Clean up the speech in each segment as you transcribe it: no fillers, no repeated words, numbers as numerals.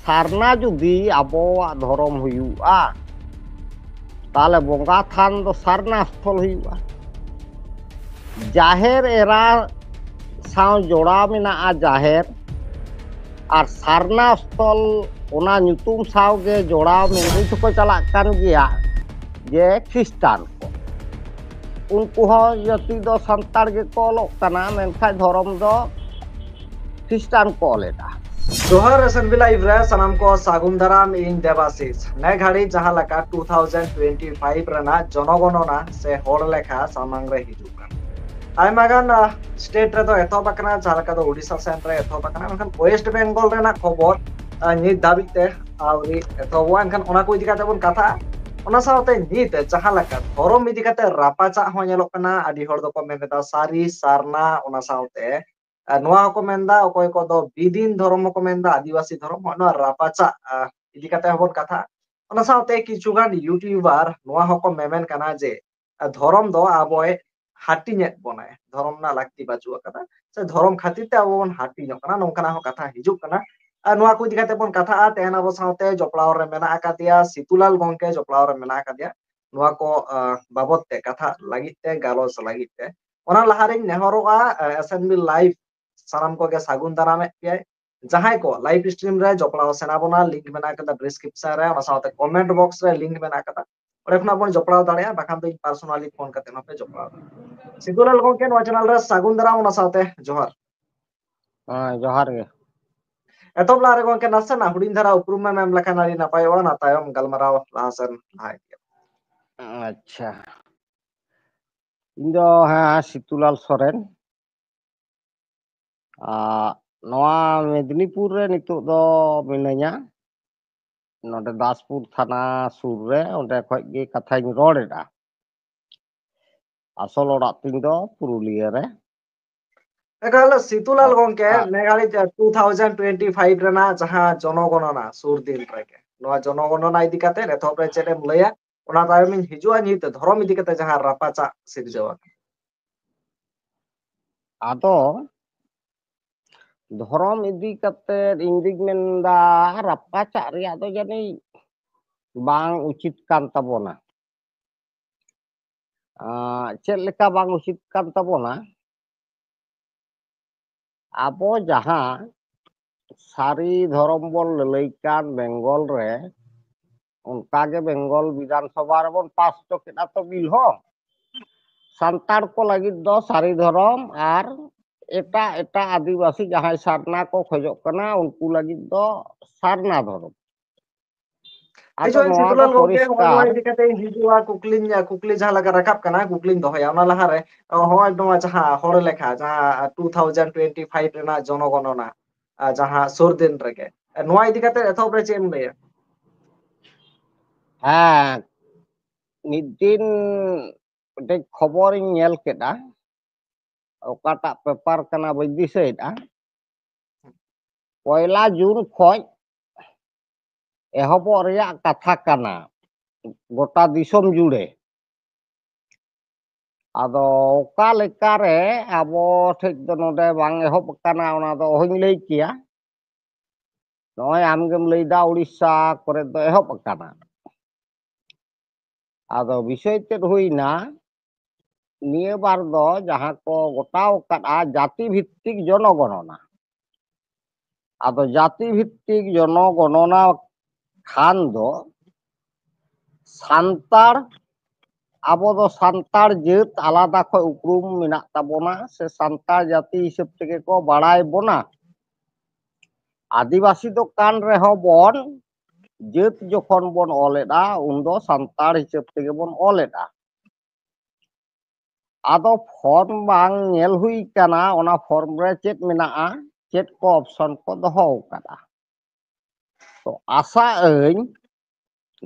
ᱥᱟᱨᱱᱟ ᱡᱩᱫᱤ ᱟᱵᱚᱣᱟᱜ ᱫᱷᱚᱨᱚᱢ ᱦᱩᱭᱩᱜᱼᱟ ᱛᱟᱦᱚᱞᱮ ᱵᱚᱸᱜᱟ ᱛᱷᱟᱱ ᱫᱚ ᱥᱟᱨᱱᱟ ᱥᱛᱷᱚᱞ ᱦᱩᱭᱩᱜᱼᱟ। ᱡᱟᱦᱮᱨ ᱮᱨᱟ ᱥᱟᱶ ᱡᱚᱲᱟᱣ ᱢᱮᱱᱟᱜᱼᱟ ᱡᱟᱦᱮᱨ, ᱟᱨ ᱥᱟᱨᱱᱟ ᱥᱛᱷᱚᱞ ᱚᱱᱟ ᱧᱩᱛᱩᱢ ᱥᱟᱶᱜᱮ ᱡᱚᱲᱟᱣ ᱢᱮᱱ ᱛᱮᱠᱚ ᱪᱟᱞᱟᱜ ᱠᱟᱱ ᱜᱮᱭᱟ ᱡᱮ ᱠᱷᱨᱤᱥᱴᱟᱱ ᱠᱚ। ᱩᱱᱠᱩ ᱦᱚᱸ ᱡᱟᱹᱛᱤ ᱫᱚ ᱥᱟᱱᱛᱟᱲ ᱜᱮᱠᱚ ᱚᱞᱚᱜ ᱠᱟᱱᱟ, ᱢᱮᱱᱠᱷᱟᱱ ᱫᱷᱚᱨᱚᱢ ᱫᱚ ᱠᱷᱨᱤᱥᱴᱟᱱ ᱠᱚ ᱚᱞᱮᱫᱟ। जोहर एसएनबी लाइव रे सनम को सागुन दाराम इन देवाशीष ने घड़ी जहां लका 2025 रना जनगणना से होड़ लेखा सामांग रे हिजुक कान आयमागान स्टेट रे तो एथोबकना जहां लका दो उड़ीसा सेन रे एथोबकना मेनखान वेस्ट बेंगल रेना खबर नित दाबिते आवरी एथोबवा एनखान ओना को इदि काते बन कथा ओना सावते नित जहां लका धर्म इदि काते रापाचा हो नेलोक कना आदि होड़ दको मेनदा सारी सारना ओना सावते नोआ को मेनदा अकोय को दो बिदिन धर्म को मेनदा आदिवासी धर्म नोआ रापाचा इदि काते हबन कथा ओना सावते किछुगान यूट्यूबर नोआ हको मेमेन कना जे धर्म दो आबोय हाटिनेत बनाय धर्म ना लाक्ति बाचुआ कदा से धर्म खातिर ते आबो बन हाटिनो कना नोंकना हो कथा हिजुक कना नोआ को इदि काते बन कथा तेन आबो सावते जपड़ाव रे मेना आकादिया सितुलाल गंके जपड़ाव रे मेना आकादिया नोआ को बाबत ते कथा लागित ते गालोस लागित ते ओना लहारिन नेहरोआ एसएनबी लाइव सानाम को गे सागुन दारामे पे जहां को लाइव स्ट्रीम रे जपड़ाव सेना बना लिंक मेना कदा डिस्क्रिप्शन रे ओना सावते कमेंट बॉक्स रे लिंक मेना कदा ओरे खना बन जपड़ाव दाड़िया बाखान तो पर्सनली फोन करते नपे जपड़ाव सितुलाल गंके नोआ चैनल रे सागुन दाराम ओना सावते जोहार जोहार गे। एतोब लारे गंके नासेना हुडिन धारा उपरुम में मेम लेखा नारी नापायोआ ना तायम गलमराव लाहसन लाहाय अच्छा, ᱤᱧ ᱫᱚ ᱦᱮᱸ ᱥᱤᱛᱩᱞᱟᱞ ᱥᱚᱨᱮᱱ ᱱᱚᱣᱟ ᱢᱮᱫᱽᱱᱤᱯᱩᱨ ᱨᱮ ᱱᱤᱛᱚᱜ ᱫᱚ ᱢᱤᱱᱟᱹᱧᱟ। ᱱᱚᱰᱮ ᱫᱟᱥᱯᱩᱨ ᱛᱷᱟᱱᱟ ᱥᱩᱨ ᱨᱮ ᱚᱸᱰᱮ ᱠᱷᱚᱡ ᱜᱮ ᱠᱟᱛᱷᱟᱧ ᱨᱚᱲ ᱮᱫᱟ। ᱟᱥᱚᱞ ᱚᱲᱟᱜ ᱛᱤᱧ ᱫᱚ ᱯᱩᱨᱩᱞᱤᱭᱟᱹ ᱨᱮ। एकाल सितुलाल गंके नेगाली 2025 रेना जहां जनगणना सुर दिन रेके नोआ जनगणना इदि काते एथोप रे चेदे लया ओना तायम इन हिजुआ नित धर्म इदि काते जहां रापाचा सिरजवा ᱟᱫᱚ ᱫᱷᱚᱨᱚᱢ ᱤᱫᱤ ᱠᱟᱛᱮᱫ ᱤᱧᱫᱩᱧ ᱢᱮᱱᱫᱟ ᱨᱟᱯᱟᱪᱟᱜ ᱨᱮᱭᱟᱜ ᱫᱚ ᱡᱟᱹᱱᱤᱡ ᱵᱟᱝ ᱩᱪᱤᱛ ᱠᱟᱱ ᱛᱟᱵᱚᱱᱟ। ᱪᱮᱫ ᱞᱮᱠᱟ ᱵᱟᱝ ᱩᱪᱤᱛ ᱠᱟᱱ ᱛᱟᱵᱚᱱᱟ? ᱟᱵᱚ ᱡᱟᱦᱟᱸ ᱥᱟᱹᱨᱤ ᱫᱷᱚᱨᱚᱢ ᱵᱚᱱ ᱞᱟᱹᱞᱟᱹᱭ ᱠᱟᱱ ᱵᱮᱝᱜᱚᱞ ᱨᱮ ᱚᱱᱠᱟᱜᱮ ᱵᱮᱝᱜᱚᱞ ᱵᱤᱫᱷᱟᱱ ᱥᱚᱵᱷᱟ ᱨᱮᱵᱚᱱ ᱯᱟᱥ ᱦᱚᱪᱚ ᱠᱮᱫᱟ ᱛᱚ ᱵᱤᱞ ᱦᱚᱸ ᱥᱟᱱᱛᱟᱲ ᱠᱚ ᱞᱟᱹᱜᱤᱫ ᱫᱚ ᱥᱟᱹᱨᱤ ᱫᱷᱚᱨᱚᱢ ᱟᱨ ᱮᱴᱟᱜ ᱮᱴᱟᱜ ᱟᱹᱫᱤᱵᱟᱹᱥᱤ ᱡᱟᱦᱟᱸᱭ ᱥᱟᱨᱱᱟ ᱠᱚ ᱠᱷᱚᱡᱚᱜ ᱠᱟᱱᱟ ᱩᱱᱠᱩ ᱞᱟᱹᱜᱤᱫ ᱫᱚ ᱥᱟᱨᱱᱟ धर्म। ᱟᱫᱚ ᱟᱪᱪᱷᱟ ᱱᱚᱣᱟ ᱫᱚ ᱥᱤᱛᱩᱞᱟᱞ ᱜᱚᱝᱠᱮ ᱦᱚᱸᱜᱼᱚᱭ ᱱᱚᱣᱟ ᱯᱚᱨᱤᱥᱠᱟᱨ ᱤᱫᱤ ᱠᱟᱛᱮ ᱦᱤᱡᱩᱜᱼᱟ ᱠᱩᱠᱞᱤ ᱡᱟᱦᱟᱸ ᱞᱮᱠᱟ ᱨᱟᱠᱟᱵ ᱠᱟᱱᱟ ᱠᱩᱠᱞᱤᱧ ᱫᱚᱦᱚᱭᱟ ᱚᱱᱟ ᱞᱟᱦᱟᱨᱮ ᱦᱚᱸᱜᱼᱚᱭ ᱱᱚᱣᱟ ᱡᱟᱦᱟᱸ ᱦᱚᱲ ᱞᱮᱠᱷᱟ ᱡᱟᱦᱟᱸ 2025 ᱨᱮᱱᱟᱜ ᱡᱚᱱᱚᱜᱚᱱᱚᱱᱟ ᱡᱟᱦᱟᱸ ᱥᱩᱨ ᱫᱤᱱ ᱨᱮᱜᱮ ᱱᱚᱣᱟ ᱤᱫᱤ ᱠᱟᱛᱮ ᱮᱛᱚᱦᱚᱵ ᱨᱮ ᱪᱮᱫ ᱮᱢ ᱞᱟᱹᱭᱟ? ᱦᱮᱸ ᱢᱤᱫ ᱫᱤᱱ ᱢᱤᱫᱴᱮᱡ ᱠᱷᱚᱵᱚᱨᱤᱧ ᱧᱮᱞ ᱠᱮᱫᱟ ᱚᱠᱟᱴᱟᱜ ᱯᱮᱯᱟᱨ ᱠᱟᱱᱟ ᱵᱟᱹᱧ ᱫᱤᱥᱟᱹᱭᱮᱫᱟ 1 ᱡᱩᱱ ᱠᱷᱚᱡ ᱮᱦᱚᱵᱚᱜ ᱨᱮᱭᱟᱜ ᱠᱟᱛᱷᱟ ᱠᱟᱱᱟ ᱜᱚᱴᱟ ᱫᱤᱥᱚᱢ ᱡᱩᱲᱮ। ᱟᱫᱚ ᱚᱠᱟ ᱞᱮᱠᱟᱨᱮ ᱟᱵᱚ ᱴᱷᱮᱡ ᱫᱚ ᱱᱚᱰᱮ ᱵᱟᱝ ᱮᱦᱚᱵ ᱟᱠᱟᱱᱟ ᱚᱱᱟ ᱫᱚ ᱚᱦᱚᱧ ᱞᱟᱹᱭ ᱠᱮᱭᱟ। ᱱᱚᱜᱼᱚᱭ ᱟᱢᱜᱮᱢ ᱞᱟᱹᱭᱫᱟ ᱩᱲᱤᱥᱥᱟ ᱠᱚᱨᱮ ᱫᱚ ᱮᱦᱚᱵ ᱟᱠᱟᱱᱟ। ᱟᱫᱚ ᱵᱤᱥᱚᱭ ᱛᱮᱫ ᱦᱩᱭᱱᱟ ᱱᱤᱭᱟᱹ ᱵᱟᱨ ᱫᱚ ᱡᱟᱦᱟᱸ ᱠᱚ ᱜᱚᱴᱟᱣ ᱟᱠᱟᱫᱼᱟ ᱡᱟᱹᱛᱤ ᱵᱷᱤᱛᱛᱤᱠ ᱡᱚᱱᱚᱜᱚᱱᱚᱱᱟ। ᱟᱫᱚ ᱡᱟᱹᱛᱤ ᱵᱷᱤᱛᱛᱤᱠ ᱡᱚᱱᱚᱜᱚᱱᱚᱱᱟ ᱠᱷᱟᱱ ᱫᱚ ᱥᱟᱱᱛᱟᱲ ᱟᱵᱚ ᱫᱚ ᱥᱟᱱᱛᱟᱲ ᱡᱟᱹᱛ ᱟᱞᱟᱫᱟ ᱠᱷᱚᱡ ᱩᱯᱨᱩᱢ ᱢᱮᱱᱟᱜ ᱛᱟᱵᱚᱱᱟ ᱥᱮ ᱥᱟᱱᱛᱟᱲ ᱡᱟᱹᱛᱤ ᱦᱤᱥᱟᱹᱵ ᱛᱮᱜᱮ ᱠᱚ ᱵᱟᱲᱟᱭ ᱵᱚᱱᱟ। ᱟᱹᱫᱤᱵᱟᱹᱥᱤ ᱫᱚ ᱠᱟᱱ ᱨᱮᱦᱚᱸ ᱵᱚᱱ ᱡᱟᱹᱛ ᱡᱚᱠᱷᱚᱱ ᱵᱚᱱ ᱚᱞᱮᱫᱼᱟ ᱩᱱᱫᱚ ᱥᱟᱱᱛᱟᱲ ᱦᱤᱥᱟᱹᱵ ᱛᱮᱜᱮ ᱵᱚᱱ ᱚᱞᱮᱫᱼᱟ। ᱟᱫᱚ ᱯᱷᱚᱨᱢ ᱵᱟᱝ ᱧᱮᱞ ᱦᱩᱭ ᱠᱟᱱᱟ ᱚᱱᱟ ᱯᱷᱚᱨᱢ ᱨᱮ ᱪᱮᱫ ᱢᱮᱱᱟᱜᱼᱟ ᱪᱮᱫ ᱠᱚ ᱚᱯᱥᱚᱱ ᱠᱚ ᱫᱚᱦᱚ ᱟᱠᱟᱫᱟ। ᱛᱚ ᱟᱥᱟᱜ ᱟᱹᱧ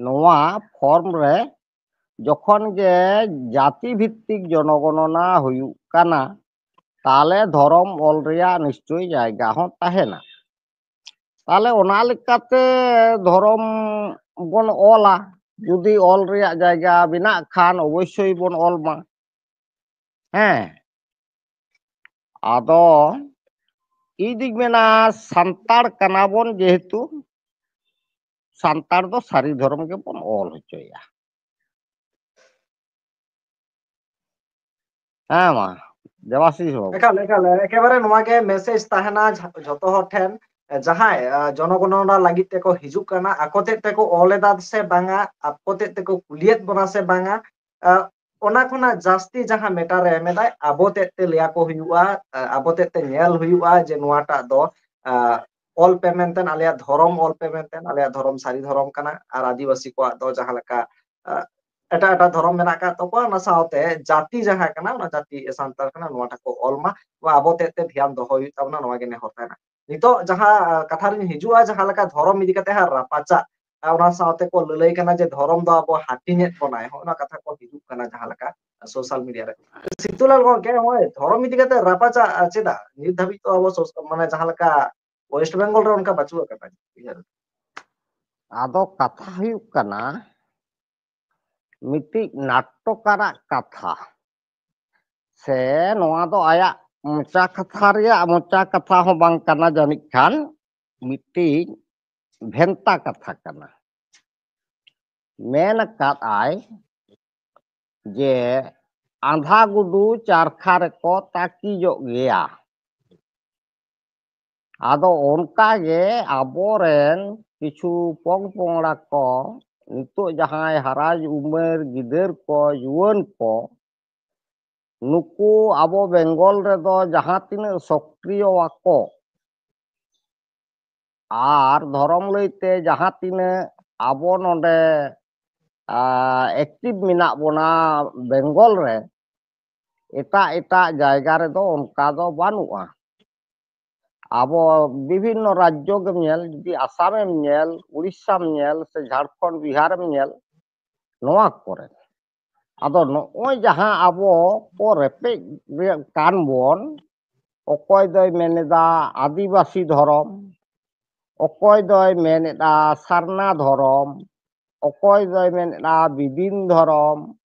ᱱᱚᱣᱟ ᱯᱷᱚᱨᱢ ᱨᱮ ᱡᱚᱠᱷᱚᱱ ᱜᱮ ᱡᱟᱹᱛᱤ ᱵᱷᱤᱛᱛᱤᱠ ᱡᱚᱱᱚᱜᱚᱱᱚᱱᱟ ᱦᱩᱭᱩᱜ ᱠᱟᱱᱟ ᱛᱟᱦᱚᱞᱮ ᱫᱷᱚᱨᱚᱢ ᱚᱞ ᱨᱮᱭᱟᱜ ᱱᱤᱥᱪᱳᱭ ᱡᱟᱭᱜᱟ ᱦᱚᱸ ᱛᱟᱦᱮᱱᱟ। ᱛᱟᱦᱚᱞᱮ ᱚᱱᱟ ᱞᱮᱠᱟᱛᱮ ᱫᱷᱚᱨᱚᱢ ᱵᱚᱱ ᱚᱞᱟ ᱡᱩᱫᱤ ᱚᱞ ᱨᱮᱭᱟᱜ ᱡᱟᱭᱜᱟ ᱵᱮᱱᱟᱜ ᱠᱷᱟᱱ ᱚᱵᱚᱥᱥᱳᱭ ᱵᱚᱱ ᱚᱞ ᱢᱟ। ᱦᱮᱸ ᱟᱫᱚ ᱤᱧ ᱫᱩᱧ ᱢᱮᱱᱟ ᱥᱟᱱᱛᱟᱲ ᱠᱟᱱᱟ ᱵᱚᱱ ᱡᱮᱦᱮᱛᱩ ᱥᱟᱱᱛᱟᱲ ᱫᱚ ᱥᱟᱹᱨᱤ ᱫᱷᱚᱨᱚᱢ ᱜᱮᱵᱚᱱ ᱚᱞ ᱦᱚᱪᱚᱭᱟ। ᱦᱮᱸ ᱢᱟ ᱫᱮᱵᱟᱥᱤᱥ ᱵᱟᱵᱩ। ᱮᱠᱟᱞ ᱮᱠᱟᱞ एकेबारे नोवा गे मेसेज ताहेना झोतो हर ठेन जहाय जनगणना लागित तेको हिजुक काना आको ते तेको ऑलेदा से बांगा आको ते तेको कुलियत बना से बांगा ओना खोना जास्ती जहां मेटार एमेदाय आबो ते लिया को हुआ आबो ते नेल हुआ जे नोवाटा दो ऑल पेमेंटन आलिया धरम ऑल पेमेंटन आलिया धरम सारी धरम काना आर आदिवासी को दो जहां लका एटा एटा धरम मेना का तो ना सावते जाति जहां काना ना जाति सांतार काना नोवाटा को ऑलमा वा आबो ते ध्यान दो हुई तबना नोवा गे नेहर ताना नितो जहां कथा रि हिजुआ जहां लका धरम इदि कते हा रापाचा ओना सावते को ललई काना जे धरम दो आबो हाटिनेत बनाय होना कथा को हिजुक काना जहां लका सोशल मीडिया रे सितुलाल गके होय धरम इदि कते रापाचा चेदा नित धाबि तो आबो माने जहां लका वेस्ट बेंगल रे उनका बचुआ कता ᱟᱫᱚ ᱠᱟᱛᱷᱟ ᱦᱩᱭᱩᱜ ᱠᱟᱱᱟ ᱢᱤᱫᱴᱤᱡ ᱱᱟᱴᱴᱚᱠᱟᱨᱟᱜ ᱠᱟᱛᱷᱟ ᱥᱮ ᱱᱚᱣᱟ ᱫᱚ ᱟᱭᱟᱜ ᱢᱚᱪᱟ ᱠᱟᱛᱷᱟ ᱨᱮᱭᱟᱜ ᱢᱚᱪᱟ ᱠᱟᱛᱷᱟ ᱦᱚᱸ ᱵᱟᱝ ᱠᱟᱱᱟ ᱡᱟᱹᱱᱤᱡ ᱠᱷᱟᱱ ᱢᱤᱫᱴᱤᱡ ᱵᱷᱮᱱᱛᱟ ᱠᱟᱛᱷᱟ ᱠᱟᱱᱟ। ᱢᱮᱱ ᱟᱠᱟᱫ ᱟᱭ ᱡᱮ ᱟᱸধᱟ ᱜᱩᱰᱩ ᱪᱟᱨᱠᱷᱟ ᱨᱮᱠᱚ ᱛᱟᱹᱠᱤᱡᱚᱜ ᱜᱮᱭᱟ। ᱟᱫᱚ ᱚᱱᱠᱟᱜᱮ ᱟᱵᱚᱨᱮᱱ ᱠᱤᱪᱷᱩ ᱯᱚᱝ ᱯᱚᱝᱲᱟ ᱠᱚ ᱱᱤᱛᱚᱜ ᱡᱟᱦᱟᱸᱭ ᱦᱟᱨᱟ ᱩᱢᱮᱨ ᱜᱤᱫᱟᱹᱨ ᱠᱚ ᱡᱩᱣᱟᱹᱱ ᱠᱚ ᱱᱩᱠᱩ ᱟᱵᱚ ᱵᱮᱝᱜᱚᱞ ᱨᱮᱫᱚ ᱡᱟᱦᱟᱸ ᱛᱤᱱᱟᱹᱜ ᱥᱚᱠᱨᱤᱭᱚ ᱟᱠᱚ ᱟᱨ ᱫᱷᱚᱨᱚᱢ ᱞᱟᱹᱭᱛᱮ ᱡᱟᱦᱟᱸ ᱛᱤᱱᱟᱹᱜ ᱟᱵᱚ ᱱᱚᱰᱮ ᱮᱠᱴᱤᱵᱷ ᱢᱮᱱᱟᱜ ᱵᱚᱱᱟ ᱵᱮᱝᱜᱚᱞ ᱨᱮ ᱮᱴᱟᱜ ᱮᱴᱟᱜ ᱡᱟᱭᱜᱟ ᱨᱮᱫᱚ ᱚᱱᱠᱟ ᱫᱚ ᱵᱟᱹᱱᱩᱜᱼᱟ। ᱟᱵᱚ ᱵᱤᱵᱷᱤᱱᱱᱚ ᱨᱟᱡᱽᱡᱚ ᱜᱮᱢ ᱧᱮᱞ ᱡᱩᱫᱤ ᱟᱥᱟᱢᱮᱢ ᱧᱮᱞ ᱩᱲᱤᱥᱥᱟᱢ ᱧᱮᱞ ᱥᱮ ᱡᱷᱟᱲᱠᱷᱚᱸᱰ ᱵᱤᱦᱟᱨᱮᱢ ᱧᱮᱞ ᱱᱚᱣᱟ ᱠᱚᱨᱮ ᱟᱫᱚ ᱱᱚᱜᱼᱚᱭ ᱡᱟᱦᱟᱸ ᱟᱵᱚ ᱠᱚ ᱨᱮᱯᱮᱡ ᱠᱟᱱ ᱵᱚᱱ ᱚᱠᱚᱭ ᱫᱚᱭ ᱢᱮᱱᱮᱫᱟ ᱟᱹᱫᱤᱵᱟᱹᱥᱤ ᱫᱷᱚᱨᱚᱢ ᱚᱠᱚᱭ ᱫᱚᱭ ᱢᱮᱱᱮᱫᱟ ᱥᱟᱨᱱᱟ ᱫᱷᱚᱨᱚᱢ ᱚᱠᱚᱭ ᱫᱚᱭ ᱢᱮᱱᱮᱫᱟ ᱵᱤᱫᱤᱱ ᱫᱷᱚᱨᱚᱢ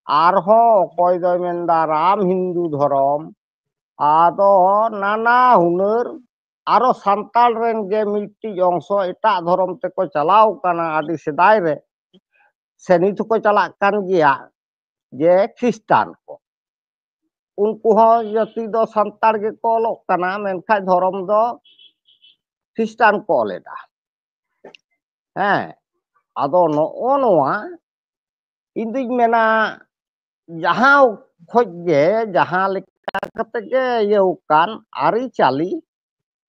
ᱟᱨᱦᱚᱸ ᱚᱠᱚᱭ ᱫᱚᱭ ᱢᱮᱱᱫᱟ ᱨᱟᱢ ᱦᱤᱱᱫᱩ ᱫᱷᱚᱨᱚᱢ ᱟᱫᱚ ᱱᱟᱱᱟ ᱦᱩᱱᱟᱹᱨ ᱟᱨᱚ ᱥᱟᱱᱛᱟᱲ ᱨᱮᱱ ᱜᱮ ᱢᱤᱫᱴᱤᱡ ᱚᱝᱥᱚ ᱮᱴᱟᱜ ᱫᱷᱚᱨᱚᱢ ᱛᱮᱠᱚ ᱪᱟᱞᱟᱣ ᱠᱟᱱᱟ ᱟᱹᱰᱤ ᱥᱮᱫᱟᱭ ᱨᱮ ᱥᱮ ᱱᱤᱛ ᱦᱚᱸᱠᱚ ᱪᱟᱞᱟᱜ ᱠᱟᱱ ᱜᱮᱭᱟ ᱡᱮ ᱠᱷᱨᱤᱥᱴᱟᱱ ᱠᱚ उनको जाति दो संतार के को ऑलोग कना मेनखा धर्म दो ख्रिस्टान को ऑलेदा हैं आदो नोओ नोआ इंदिज मेना जहां खोज गे जहां लेका कते गे येउकान आरी चाली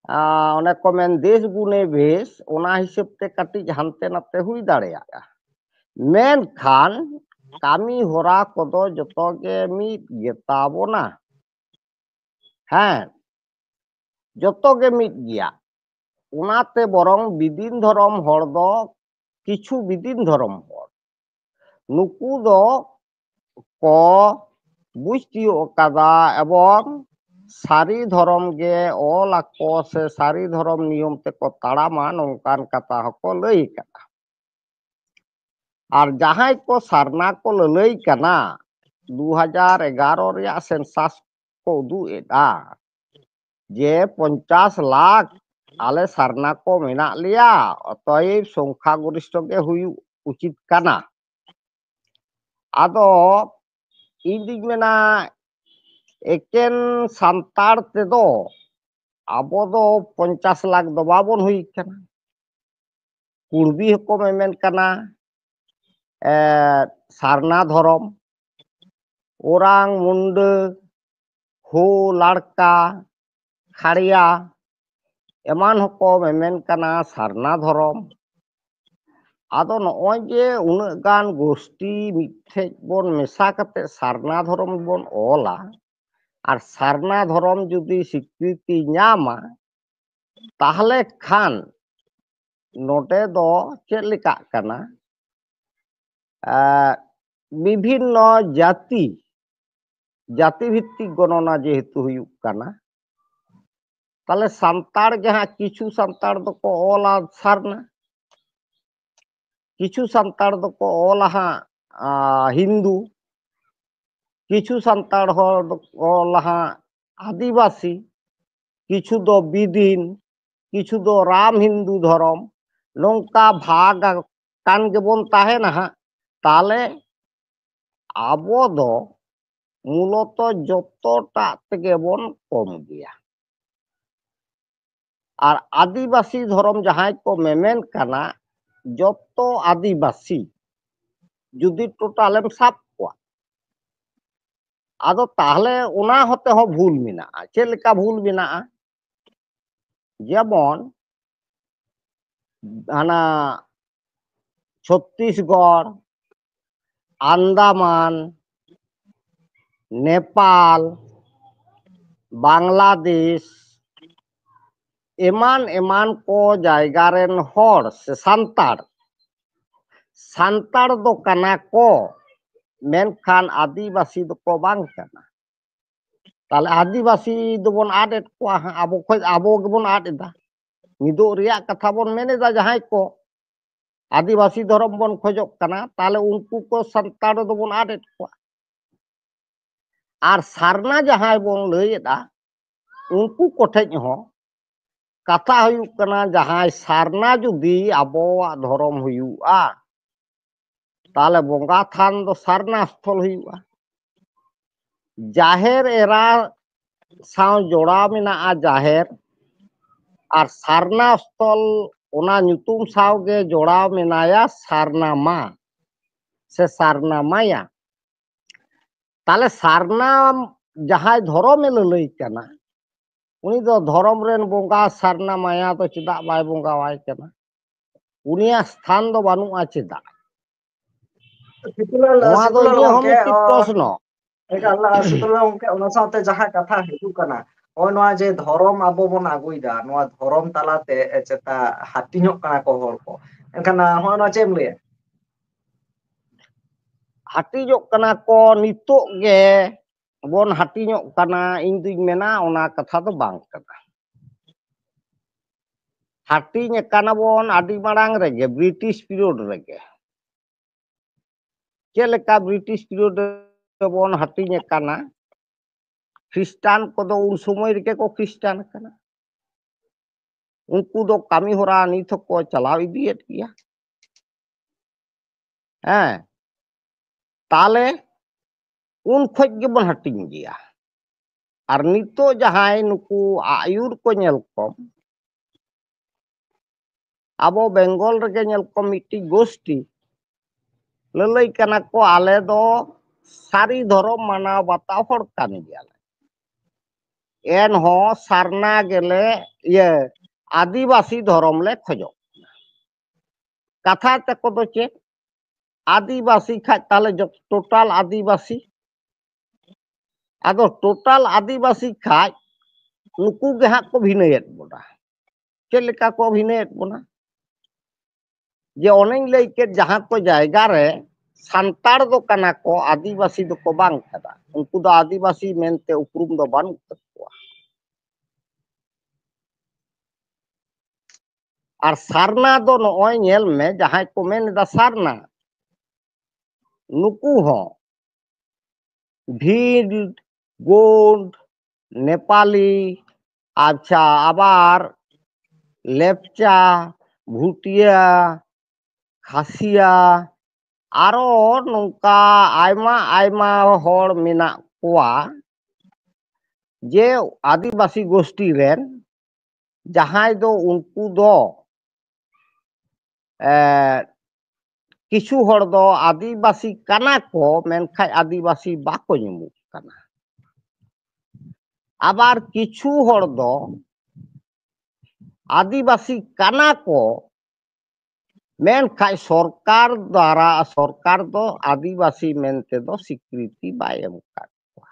ओने को मेन देश गुने भेष ओना हिसाब ते कटिज हानते नाते हुई दाड़ेयागा मेन खान कामी होरा कोदो जतो गे मीत गेताबोना हाँ जतो गे मीत गिया उनाते बरंग बिदिन धरम हर दो किछु बिदिन धरम हर नुकु दो को बुझतियो कादा एवं सारी धरम गे ऑल आको से सारी धरम नियम ते को ताड़ामा नोंकान कथा हको लई कना और जहां को सारना को लई कना 2011 रिया सेंसास को उदू एदा जे 50 लाख आले सारना को मेना लिया अतएव संख्या गरिष्ठ के हुई उचित कना आदो इदिक मेना एकेन संतार ते दो आबो दो 50 लाख दो बाबन हुई कना कुर्बी हको मेमेन कना सारना धरम ओरांग मुंडे हो लड़का खाड़िया एमान हको मेमेन कना सारना धरम आदो नॉय जे उन्नत गान गोष्ठी मिथे बोन मेसा कते सारना धरम बोन ओला और सारना धरम जुदी स्वीकृति न्यामा ताहले खान नोटे दो चेक लिका कना विभिन्न जाति जाति भित्तिक गणना जेहेतु हुयुक कना ताले संतार जहां किछु संतार दो को ओला सारना किछु संतार दो को ओला हिंदू किछु संतार हो ओला आदिवासी किछु दो बिदिन किछु दो राम हिंदू धर्म nongka bhag kan gebon tahena ha tale abo do muloto jotoটা থেকে বন কম গিয়া আর আদিবাসী ধরম যাহাই কো মেমেন কানা যত আদিবাসী যদি টোটালেম সাব কোয়া আদো তাহলে ওনা হতে হ ভুল মেনাগᱼᱟ ᱪᱮᱫ ᱞᱮᱠᱟ ভুল মেনাগᱼᱟ যেমন হানা ছত্তিশগড় আন্দামান নেপাল বাংলাদেশ এমান এমান কো জায়গা রেন হড় সে সান্তাড় দো কানা কো মেনখান আদিবাসী দো বাং কানা তাহলে আদিবাসী দবন আদ এদ কোয়া আবো খোজ আবো গেবন আদ এদা নিদো রিয়া কথা বন মেনেদা যাহাই কো আদিবাসী ধরম বন খোজক কানা তাহলে উনকু কো সান্তাড় দবন আদ এদ কোয়া আর সারনা যাহাই বন লই এদা উনকু কোঠেজ হ কথা হুয়ুক কানা যাহাই সারনা যদি আবোয়া ধরম হুয়ুগᱼᱟ তাহলে বঙ্গা থান দো সারনা স্থল হুয়ুগᱼᱟ জাহের এরা সাও জোড়াও মেনাগᱼᱟ জাহের আর সারনা স্থল ওনা nyutum সাওগে জোড়াও মেনায়া সারনা মা সে সারনা মায়া তাহলে সারনা যাহাই ধরমে লই কানা উনি তো ধরম রেন বঙ্গা সারনা মায়া তো চেদা বাই বঙ্গা ওয়াই কানা উনিয়া স্থান দো বানুগᱼᱟ চেদা নোয়া দো সিতুলাল ইয়ে হ গᱚᱝᱠᱮ মিটি প্রশ্ন সিতুলাল ᱜᱚᱝᱠᱮ ᱚᱱᱟ ᱥᱟᱶᱛᱮ ᱡᱟᱦᱟᱸ ᱠᱟᱛᱷᱟ ᱦᱤᱡᱩᱜ ᱠᱟᱱᱟ ᱱᱚᱜᱼᱚᱭ ᱱᱚᱣᱟ ᱡᱮ ᱫᱷᱚᱨᱚᱢ ᱟᱵᱚ ᱵᱚᱱ ᱟᱹᱜᱩᱭᱮᱫᱟ ᱱᱚᱣᱟ ᱫᱷᱚᱨᱚᱢ ᱛᱟᱞᱟᱛᱮ ᱪᱮᱛᱟ ᱦᱟᱹᱴᱤᱧᱚᱜ ᱠᱟᱱᱟ ᱠᱚ ᱦᱚᱲ ᱠᱚ ᱮᱱᱠᱷᱟᱱ ᱱᱚᱜᱼᱚᱭ ᱱᱚᱣᱟ ᱪᱮᱫ ᱮᱢ ᱞᱟᱹᱭᱟ হাটিজক কানা কো নিতোগ গে বন হাটিñᱚᱜ কানা ইñ দুই মেনা ওনা কথা দো বাং কানা হাটিñ কানা বন আদি মারাং রেগে ব্রিটিশ পিরিয়ড রেগে ᱪᱮᱫ ᱞᱮᱠᱟ ব্রিটিশ পিরিয়ড বন হাটিñ কানা খ্রিস্টান কদো উন সময় রেগে কো খ্রিস্টান কানা উনকু দো কামি হরা নিত কো চালাও ইদিয়েত গিয়া হ্যাঁ তাহলে উন খোঁজ গেবন হাটিñ গিয়া আর নিতো যাহাই নুকু আয়ুর কো ñেল কম আবো বেঙ্গল রেগে ñেল কম মিটি গোষ্ঠী ললই কানা কো আলে দো সারি ধরম মানাও বাতাও হড় কান গিয়ালে এন হ সারনা গেলে ইয়ে আদিবাসী ধরম লে খোঁজক কথা তেকো দো চে আদিবাসী খাজ তাহলে টোটাল আদিবাসী আদো টোটাল আদিবাসী খাজ নুকু গে হাক কো ভিনয়েত বনা चेद लेका को अभिनयत बना जे अनेक लई के जहां को जायगा रे सान्ताड़ दो कना को आदिवासी दो को बांग कदा उनको दो आदिवासी मेनते उपरुम दो बानु तकवा और सारना दो नोय नेल में जहां को मेन दा सारना नुकु हो भीड़ गोंड नेपाली अच्छा आबार लेपचा भूटिया खासिया आरो नौका आयमा आयमा हर मेना कोआ जे आदिवासी गोष्ठी रेन जहां दो उनको दो किछु हर दो आदिवासी काना को मेनखाय आदिवासी बाको निमु काना आबार किछु हर दो आदिवासी काना को मेनखाय सरकार द्वारा सरकार दो आदिवासी मेनते दो स्वीकृति बाय एम काटवा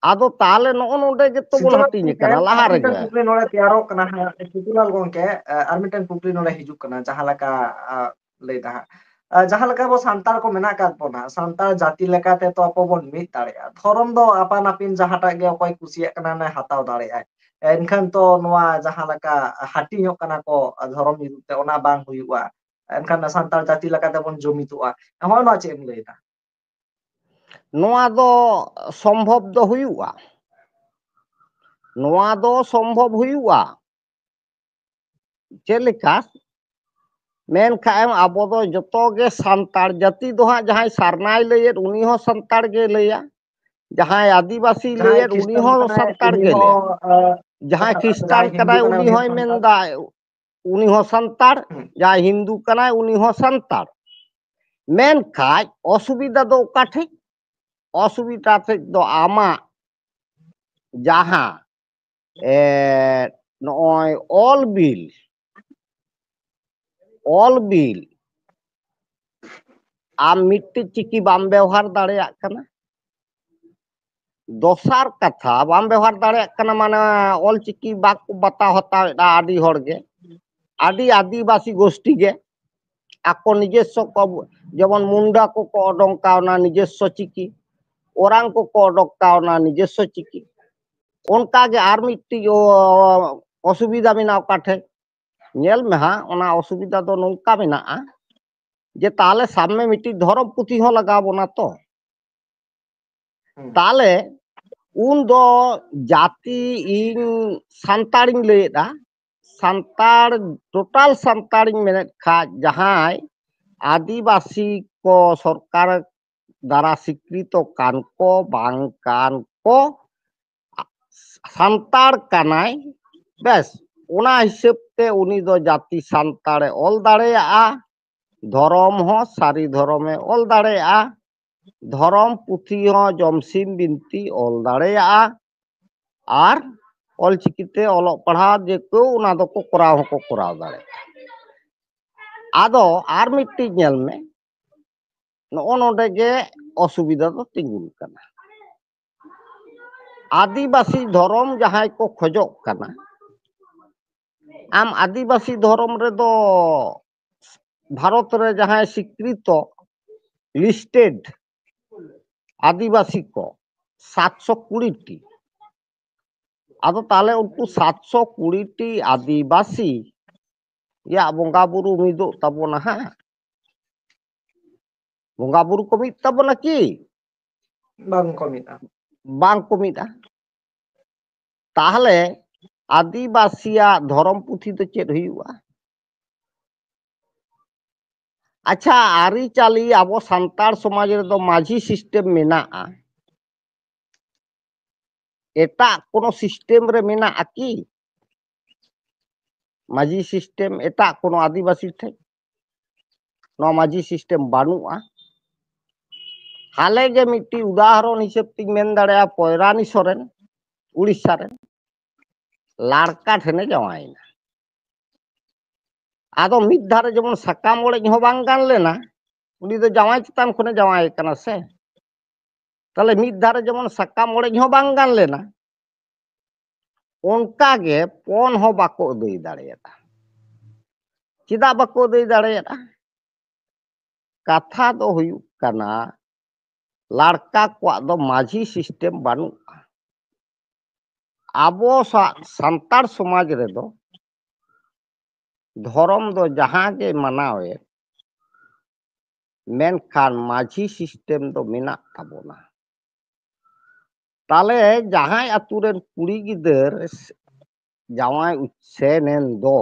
आदो ताले नो नोडे गे तो बोन हटिनी कना लाहा रे गे कुकली नोड़े तैयारो कना सितुलाल गोंके आर मिटन कुकली नोड़े हिजुक कना जहां लका लई दा जहां लका बो सांतार को मेना कात बोना सांतार जाति लेकाते तो आपो बोन मित दाड़ेया धरम दो आपान आपिन जहाटा गे अकय कुसिया कना ने हाताव दाड़ेया एनखान तो नोआ जहां लका हाटिñᱚᱜ कना को धरम निरुते ओना बांग हुयुआ एनखान सांतार जाति लेकाते बोन जुमितुआ होय नो चेम लई दा नोआ दो संभव दो हुयुआ नोआ दो संभव हुयुआ ᱪᱮᱫ ᱞᱮᱠᱟ ᱢᱮᱱᱠᱷᱟᱱ ᱟᱵᱚ ᱫᱚ ᱡᱚᱛᱚ ᱜᱮ ᱥᱟᱱᱛᱟᱲ ᱡᱟᱹᱛᱤ ᱫᱚ ᱦᱟᱸᱜ ᱡᱟᱦᱟᱸᱭ ᱥᱟᱨᱱᱟᱭ ᱞᱟᱹᱭᱮᱫ ᱩᱱᱤ ᱦᱚᱸ ᱥᱟᱱᱛᱟᱲ ᱜᱮ ᱞᱟᱹᱭᱟ, ᱡᱟᱦᱟᱸᱭ ᱟᱹᱫᱤᱵᱟᱹᱥᱤ ᱡᱟᱦᱟᱸᱭ ᱞᱟᱹᱭᱮᱫ ᱩᱱᱤ ᱠᱷᱨᱤᱥᱴᱟᱱ ᱦᱚᱸ ᱠᱟᱱᱟᱭ ᱥᱟᱱᱛᱟᱲ ᱩᱱᱤ ᱜᱮ ᱞᱟᱹᱭᱟ, ᱦᱚᱸ ᱡᱟᱦᱟᱸᱭ ᱠᱷᱨᱤᱥᱴᱟᱱ ᱡᱟᱦᱟᱸᱭ ᱦᱤᱱᱫᱩ ᱠᱟᱱᱟᱭ ᱩᱱᱤ ᱦᱚᱸ ᱦᱚᱸᱭ ᱥᱟᱱᱛᱟᱲ᱾ ᱢᱮᱱᱫᱟ ᱩᱱᱤ ᱦᱚᱸ ᱥᱟᱱᱛᱟᱲ, ᱦᱩᱸ, ᱡᱟᱦᱟᱸᱭ ᱦᱤᱱᱫᱩ ᱠᱟᱱᱟᱭ ᱩᱱᱤ ᱦᱚᱸ ᱥᱟᱱᱛᱟᱲ᱾ ᱢᱮᱱᱠᱷᱟᱡ ᱚᱥᱩᱵᱤᱫᱷᱟ ᱫᱚ ᱚᱠᱟ ᱴᱷᱮᱡ? ᱚᱥᱩᱵᱤᱫᱷᱟ ᱴᱷᱮᱡ ᱫᱚ ᱟᱢᱟᱜ ᱡᱟᱦᱟᱸ ᱱᱚᱜᱼᱚᱭ ᱚᱞ ᱵᱤᱞ ᱟᱢ ᱢᱤᱫᱴᱤᱡ ᱪᱤᱠᱤ ᱵᱟᱢ ᱵᱮᱣᱦᱟᱨ ᱫᱟᱲᱮᱭᱟᱜ ᱠᱟᱱᱟ᱾ ᱫᱚᱥᱟᱨ ᱠᱟᱛᱷᱟ ᱵᱟᱢ ᱵᱮᱣᱦᱟᱨ ᱫᱟᱲᱮᱭᱟᱜ ᱠᱟᱱᱟ ᱢᱟᱱᱮ ᱚᱞᱪᱤᱠᱤ ᱵᱟᱠᱚ ᱵᱟᱛᱟᱣ ᱦᱟᱛᱟᱣᱮᱫᱟ ᱟᱹᱰᱤ ᱦᱚᱲᱜᱮ, ᱟᱹᱰᱤ ᱟᱹᱫᱤᱵᱟᱹᱥᱤ ᱜᱳᱥᱴᱤ ᱜᱮ ᱟᱠᱚ ᱱᱤᱡᱮᱥᱥᱚ ᱠᱚ, ᱡᱮᱢᱚᱱ ᱢᱩᱱᱰᱟ ᱠᱚᱠᱚ ᱚᱰᱚᱝ ᱠᱟᱣᱱᱟ ᱱᱤᱡᱮᱥᱥᱚ ᱪᱤᱠᱤ, ᱳᱨᱟᱝ ᱠᱚᱠᱚ ᱚᱰᱚᱠ ᱠᱟᱣᱱᱟ ᱱᱤᱡᱮᱥᱥᱚ ᱪᱤᱠᱤ᱾ ᱚᱱᱠᱟᱜᱮ ᱟᱨ ᱢᱤᱫᱴᱤᱡ ᱚᱥᱩᱵᱤᱫᱷᱟ ᱢᱮᱱᱟᱜᱼᱟ ᱚᱠᱟ ᱴᱷᱮᱡ? ᱧᱮᱞ ᱢᱮ ᱦᱟᱸᱜ ᱚᱱᱟ ᱚᱥᱩᱵᱤᱫᱷᱟ ᱫᱚ ᱱᱚᱝᱠᱟ ᱢᱮᱱᱟᱜᱼᱟ ᱡᱮ ᱛᱟᱦᱞᱮ ᱥᱟᱵ ᱢᱮ ᱢᱤᱫᱴᱤᱡ ᱫᱷᱚᱨᱚᱢ ᱯᱩᱛᱷᱤ ᱦᱚᱸ ᱞᱟᱜᱟᱣ ᱵᱚᱱᱟ ᱛᱚ, ᱦᱩᱸ, ᱛᱟᱦᱞᱮ ᱩᱱ ᱫᱚ ᱡᱟᱹᱛᱤ ᱤᱧ ᱥᱟᱱᱛᱟᱲᱤᱧ ᱞᱟᱹᱭᱮᱫᱼᱟ, ᱥᱟᱱᱛᱟᱲ ᱴᱳᱴᱟᱞ ᱥᱟᱱᱛᱟᱲᱤᱧ ᱢᱮᱱᱮᱫ ᱠᱷᱟᱡ ᱡᱟᱦᱟᱸᱭ ᱟᱹᱫᱤᱵᱟᱹᱥᱤ ᱠᱚ ᱥᱚᱨᱠᱟᱨ দ্ᱟᱨᱟ ᱥᱤᱠᱨᱤᱛᱚ ᱠᱟᱱ ᱠᱚ ᱵᱟᱝ ᱠᱟᱱ ᱠᱚ ᱥᱟᱱᱛᱟᱲ ᱠᱟᱱᱟᱭ, ᱵᱮᱥ ᱚᱱᱟ ᱦᱤᱥᱟᱹᱵ ᱛᱮ ᱩᱱᱤ ᱫᱚ ᱡᱟᱹᱛᱤ ᱥᱟᱱᱛᱟᱲᱮ ᱚᱞ ᱫᱟᱲᱮᱭᱟᱜᱼᱟ, ᱫᱷᱚᱨᱚᱢ ᱦᱚᱸ ᱥᱟᱹᱨᱤ ᱫᱷᱚᱨᱚᱢᱮ ᱚᱞ ᱫᱟᱲᱮᱭᱟᱜᱼᱟ, ᱫᱷᱚᱨᱚᱢ ᱯᱩᱛᱷᱤ ᱦᱚᱸ ᱡᱚᱢᱥᱤᱢ ᱵᱤᱱᱛᱤ ᱚᱞ ᱫᱟᱲᱮᱭᱟᱜᱼᱟ, ᱟᱨ ᱚᱞᱪᱤᱠᱤᱛᱮ ᱚᱞᱚᱜ ᱯᱟᱲᱦᱟᱜ ᱡᱮᱠᱮᱹ ᱚᱱᱟ ᱫᱚᱠᱚ ᱠᱚᱨᱟᱣ ᱦᱚᱸᱠᱚ ᱠᱚᱨᱟᱣ ᱫᱟᱲᱮᱭᱟᱜᱼᱟ᱾ ᱟᱫᱚ ᱟᱨ ᱢᱤᱫᱴᱤᱡ ᱧᱮᱞ ᱢᱮ, ᱱᱚᱜᱼᱚ ᱱᱚᱰᱮ ᱜᱮ ᱚᱥᱩᱵᱤᱫᱷᱟ ᱫᱚ ᱛᱤᱸᱜᱩᱱ ᱠᱟᱱᱟ᱾ ᱟᱹᱫᱤᱵᱟᱹᱥᱤ ᱫᱷᱚᱨᱚᱢ ᱡᱟᱦᱟᱸᱭ ᱠᱚ ᱠᱷᱚᱡᱚᱜ ᱠᱟᱱᱟ, ᱟᱢ ᱟᱹᱫᱤᱵᱟᱹᱥᱤ ᱫᱷᱚᱨᱚᱢ ᱨᱮᱫᱚ ᱵᱷᱟᱨᱚᱛ ᱨᱮ ᱡᱟᱦᱟᱸᱭ ᱥᱤᱠᱨᱤᱛᱚ ᱞᱤᱥᱴᱮᱰ ᱟᱹᱫᱤᱵᱟᱹᱥᱤ ᱠᱚ 720ᱴᱤ, ᱟᱫᱚ ᱛᱟᱦᱞᱮ ᱩᱱᱠᱩ 720ᱴᱤ ᱟᱹᱫᱤᱵᱟᱹᱥᱤ ᱵᱚᱸᱜᱟ ᱵᱩᱨᱩ ᱢᱤᱫᱚᱜ ᱛᱟᱵᱚᱱᱟ ᱦᱟᱸᱜ? ᱵᱚᱸᱜᱟ ᱵᱩᱨᱩ ᱠᱚ ᱢᱤᱫ ᱛᱟᱵᱚᱱᱟ ᱠᱤ? ᱵᱟᱝ ᱠᱚ ᱢᱤᱫᱼᱟ᱾ ᱵᱟᱝ ᱠᱚ ᱢᱤᱫᱼᱟ᱾ ᱛᱟᱦᱞᱮ ᱟᱹᱫᱤᱵᱟᱹᱥᱤᱭᱟᱜ ᱫᱷᱚᱨᱚᱢ ᱯᱩᱛᱷᱤ ᱫᱚ ᱪᱮᱫ ᱦᱩᱭᱩᱜᱼᱟ? ᱟᱪᱪᱷᱟ, ᱟᱹᱨᱤᱪᱟᱹᱞᱤ ᱟᱵᱚ ᱥᱟᱱᱛᱟᱲ ᱥᱚᱢᱟᱡᱽ ᱨᱮᱫᱚ ᱢᱟᱹᱡᱷᱤ ᱥᱤᱥᱴᱮᱢ ᱢᱮᱱᱟᱜᱼᱟ, ᱮᱴᱟᱜ ᱠᱳᱱᱳ ᱥᱤᱥᱴᱮᱢ ᱨᱮ ᱢᱮᱱᱟᱜᱼᱟ ᱠᱤ ᱢᱟᱹᱡᱷᱤ ᱥᱤᱥᱴᱮᱢ ᱮᱴᱟᱜ ᱠᱳᱱᱳ ᱟᱹᱫᱤᱵᱟᱹᱥᱤ ᱴᱷᱮᱡ? ᱱᱚᱣᱟ ᱢᱟᱹᱡᱷᱤ ᱥᱤᱥᱴᱮᱢ ᱵᱟᱹᱱᱩᱜᱼᱟ᱾ ᱦᱟᱞᱮ ᱜᱮ ᱢᱤᱫᱴᱤᱡ ᱩᱫᱟᱦᱚᱨᱚᱱ ᱦᱤᱥᱟᱹᱵ ᱛᱤᱧ ᱢᱮᱱ ᱫᱟᱲᱮᱭᱟᱜᱼᱟ, ᱯᱚᱭᱨᱟᱱᱤ ᱥᱚᱨᱮᱱ ᱩᱲᱤᱥᱥᱟ ᱨᱮᱱ ᱞᱟᱲᱠᱟ ᱴᱷᱮᱱᱮ ᱡᱟᱶᱟᱭᱮᱱᱟ᱾ ᱟᱫᱚ ᱢᱤᱫ ᱫᱷᱟᱨᱮ ᱡᱮᱢᱚᱱ ᱥᱟᱠᱟᱢ ᱚᱲᱮᱡ ᱦᱚᱸ ᱵᱟᱝ ᱜᱟᱱ ᱞᱮᱱᱟ, ᱩᱱᱤ ᱫᱚ ᱡᱟᱶᱟᱭ ᱪᱮᱛᱟᱱ ᱠᱷᱚᱱᱮ ᱡᱟᱶᱟᱭ ᱠᱟᱱᱟ ᱥᱮ, ᱛᱟᱦᱞᱮ ᱢᱤᱫ ᱫᱷᱟᱨᱮ ᱡᱮᱢᱚᱱ ᱥᱟᱠᱟᱢ ᱚᱲᱮᱡ ᱦᱚᱸ ᱵᱟᱝ ᱜᱟᱱ ᱞᱮᱱᱟ, ᱚᱱᱠᱟᱜᱮ ᱯᱚᱱ ᱦᱚᱸ ᱵᱟᱠᱚ ᱟᱹᱫᱟᱹᱭ ᱫᱟᱲᱮᱭᱟᱫᱟ᱾ ᱪᱮᱫᱟᱜ ᱵᱟᱠᱚ ᱟᱹᱫᱟᱹᱭ ᱫᱟᱲᱮᱭᱟᱫᱼᱟ? ᱠᱟᱛᱷᱟ ᱫᱚ ᱦᱩᱭᱩᱜ ᱠᱟᱱᱟ ᱞᱟᱲᱠᱟ ᱠᱚᱣᱟᱜ ᱫᱚ ᱢᱟᱹᱡᱷᱤ ᱥᱤᱥᱴᱮᱢ ᱵᱟᱹᱱᱩᱜᱼᱟ᱾ ᱟᱵᱚ ᱥᱟᱱᱛᱟᱲ ᱥᱚᱢᱟᱡᱽ ᱨᱮᱫᱚ ᱫᱷᱚᱨᱚᱢ ᱫᱚ ᱡᱟᱦᱟᱸ ᱜᱮ ᱢᱟᱱᱟᱣᱮᱫ, ᱢᱮᱱᱠᱷᱟᱱ ᱢᱟᱹᱡᱷᱤ ᱥᱤᱥᱴᱮᱢ ᱫᱚ ᱢᱮᱱᱟᱜ ᱛᱟᱵᱚᱱᱟ᱾ ᱛᱟᱦᱞᱮ ᱡᱟᱦᱟᱸᱭ ᱟᱛᱳ ᱨᱮᱱ ᱠᱩᱲᱤ ᱜᱤᱫᱟᱹᱨ ᱡᱟᱶᱟᱭ ᱥᱮᱱ ᱫᱚ,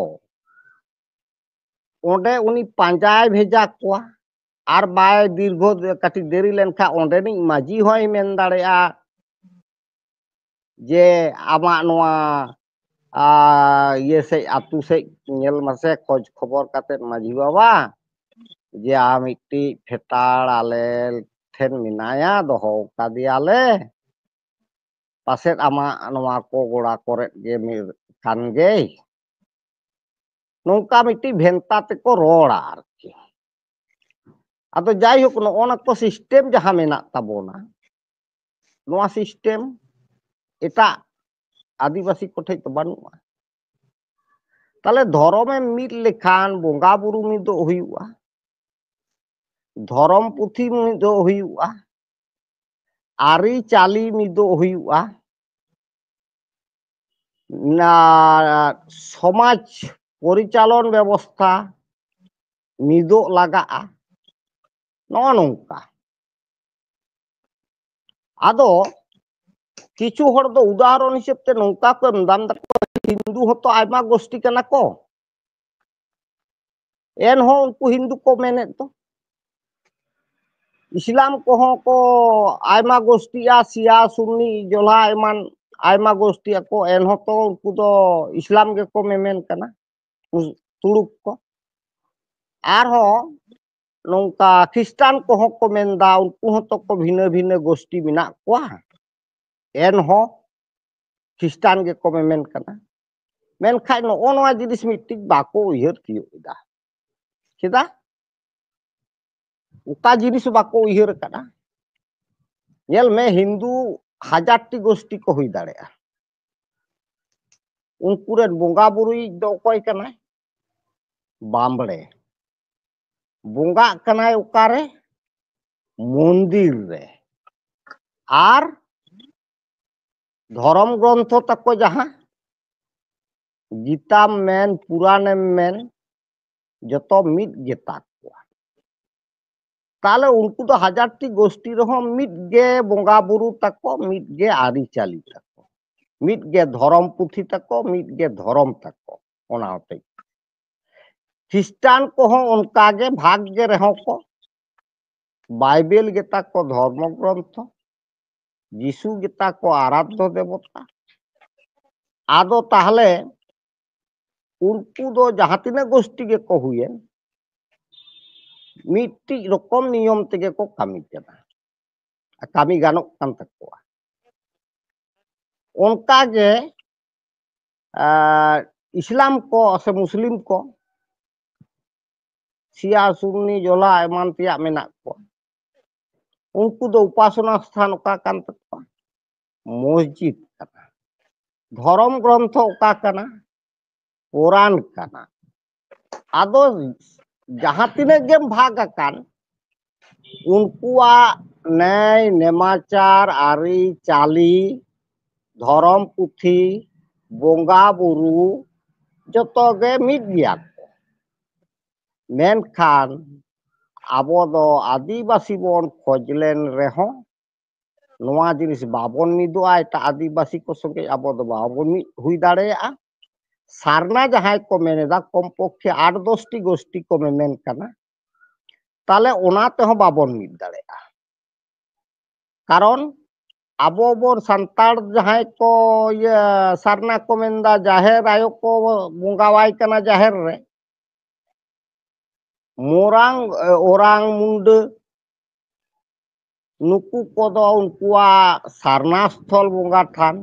ᱚᱸᱰᱮ ᱩᱱᱤ ᱯᱟᱸᱡᱟᱭ ᱵᱷᱮᱡᱟ ᱠᱚᱣᱟ, ᱟᱨ ᱵᱟᱭ ᱫᱤᱨᱜᱷᱚ ᱠᱟᱹᱴᱤᱡ ᱫᱮᱨᱤ ᱞᱮᱱᱠᱷᱟᱱ ᱚᱸᱰᱮᱱᱤᱡ ᱢᱟᱹᱡᱷᱤ ᱦᱚᱸᱭ ᱢᱮᱱ ᱫᱟᱲᱮᱭᱟᱜᱼᱟ ᱡᱮ ᱟᱢᱟᱜ ᱱᱚᱣᱟ ᱤᱭᱟᱹ ᱥᱮᱡ ᱟᱛᱳ ᱥᱮᱡ ᱧᱮᱞ ᱢᱟᱥᱮ ᱠᱷᱚᱡᱽ ᱠᱷᱚᱵᱚᱨ ᱠᱟᱛᱮᱫ ᱢᱟᱹᱡᱷᱤ ᱵᱟᱵᱟ, ᱡᱮ ᱢᱤᱫᱴᱤᱡ ᱯᱷᱮᱴᱟᱲ ᱟᱞᱮ ᱴᱷᱮᱱ ᱢᱮᱱᱟᱭᱟ, ᱫᱚᱦᱚ ᱠᱟᱫᱮᱭᱟᱞᱮ, ᱯᱟᱥᱮᱫ ᱟᱢᱟᱜ ᱱᱚᱣᱟ ᱠᱚ ᱜᱚᱲᱟ ᱠᱚᱨᱮᱫ ᱜᱮ ᱢᱤᱫ ᱠᱟᱱ ᱜᱮᱭ, ᱱᱚᱝᱠᱟ ᱢᱤᱫᱴᱤᱡ ᱵᱷᱮᱱᱛᱟ ᱛᱮᱠᱚ ᱨᱚᱲᱟ ᱟᱨᱠᱤ᱾ ᱟᱫᱚ ᱡᱟᱭᱦᱳᱠ ᱱᱚᱜᱼᱚ ᱠᱚ ᱥᱤᱥᱴᱮᱢ ᱡᱟᱦᱟᱸ ᱢᱮᱱᱟᱜ ᱛᱟᱵᱚᱱᱟ, ᱱᱚᱣᱟ ᱥᱤᱥᱴᱮᱢ ᱮᱴᱟᱜ ᱟᱹᱫᱤᱵᱟᱹᱥᱤ ᱠᱚᱴᱷᱮᱡ ᱫᱚ ᱵᱟᱹᱱᱩᱜᱼᱟ᱾ ᱛᱟᱦᱞᱮ ᱫᱷᱚᱨᱚᱢᱮᱢ ᱢᱤᱫ ᱞᱮᱠᱷᱟᱱ ᱵᱚᱸᱜᱟ ᱵᱩᱨᱩ ᱢᱤᱫᱚᱜ ᱦᱩᱭᱩᱜᱼᱟ, ᱫᱷᱚᱨᱚᱢ ᱯᱩᱛᱷᱤ ᱢᱤᱫᱚᱜ ᱦᱩᱭᱩᱜᱼᱟ, ᱟᱹᱨᱤᱪᱟᱹᱞᱤ ᱢᱤᱫᱚᱜ ᱦᱩᱭᱩᱜᱼᱟ, ᱥᱚᱢᱟᱡᱽ ᱯᱚᱨᱤᱪᱟᱞᱚᱱ ᱵᱮᱵᱚᱥᱛᱷᱟ ᱢᱤᱫᱚᱜ ᱞᱟᱜᱟᱜᱼᱟ, ᱱᱚᱜᱼᱚ ᱱᱚᱝᱠᱟ᱾ ᱟᱫᱚ ᱠᱤᱪᱷᱩ ᱦᱚᱲ ᱫᱚ ᱩᱫᱟᱦᱚᱨᱚᱱ ᱦᱤᱥᱟᱹᱵ ᱛᱮ ᱱᱚᱝᱠᱟ ᱠᱚ ᱮᱢ ᱫᱟ, ᱦᱤᱱᱫᱩ ᱦᱚᱸᱛᱚ ᱟᱭᱢᱟ ᱜᱳᱥᱴᱤ ᱠᱟᱱᱟ ᱠᱚ, एनहों उनको हिंदू को मेने तो इस्लाम कोहों को आयमा गोष्ठिया सिया सुन्नी जोला एमान आयमा गोष्ठिया को एनहों तो उनको तो इस्लाम के को मेमेन कना तुड़ुक को आरहों नौका ख्रिस्टान कोहों को मेनदा उनको हो तो को भिन्न भिन्न गोष्ठी बिना कोआ एनहों ख्रिस्टान के को मेमेन कना मेनखाय नो नोआ जिनिस मिटिक बाको उयहर कियोदा चेदा उका जिनिस बाको उयहर कना नेल में हिंदू 1000टी गोष्ठी को हुई दाड़ेया उनको रे बोंगा बुरुई दो कोई कना बामड़े बोंगा कना उकारे मंदिर रे आर धर्म ग्रंथ तक जहाँ गीता मेन पुराण मेन जो मिट गेता ताले उनको तो 1000टी गोष्ठी रहो मिट गे बोंगा बुरु तक मिट गे आरी चाली तक मिट गे धर्म पुथी तक मिट गे धर्म तक ओनाते ख्रिस्टान को हो उनका गे भाग्य रहो को बाइबल गेता को धर्म ग्रंथ जीसु गेता को आराध्य देवता आदो ताहले उनको दो जहाँ तीन गोष्ठी के को हुए मिट्टी रकम नियम तेगे को कमी केना कमी गानो कान तकवा उनका गे इस्लाम को से मुस्लिम को सिया सुन्नी जोला एमान तिया मेना को उनको दो उपासना स्थान का कान तकवा मस्जिद कना धर्म ग्रंथ का कना पुराण कना आदो जहाँ तीन गेम भाग कान उनकुआ नय नेमाचार आरी चाली धर्म पुथी बोंगा बुरु जतो गे मिट गया मेनखान आबो दो आदिवासी बोन खोजलेन रेहो नोआ जिनिस बाबन मिदुआ एटा आदिवासी को संगे आबो दो बाबन मिद हुई दाड़ेया सारना जहाँ को मेनेदा कम पक्षे 8-10टी गोष्ठी को मेन कना ताले ओनाते हो बाबन मिद दाड़ेया कारण आबो बोन संताड़ जहाँ को ये सारना को मेनदा जाहेर आयो को बोंगावाई कना जाहेर रे मोरांग ओरांग मुंड नुकु को दो उनकुआ सारना स्थल बोंगा थान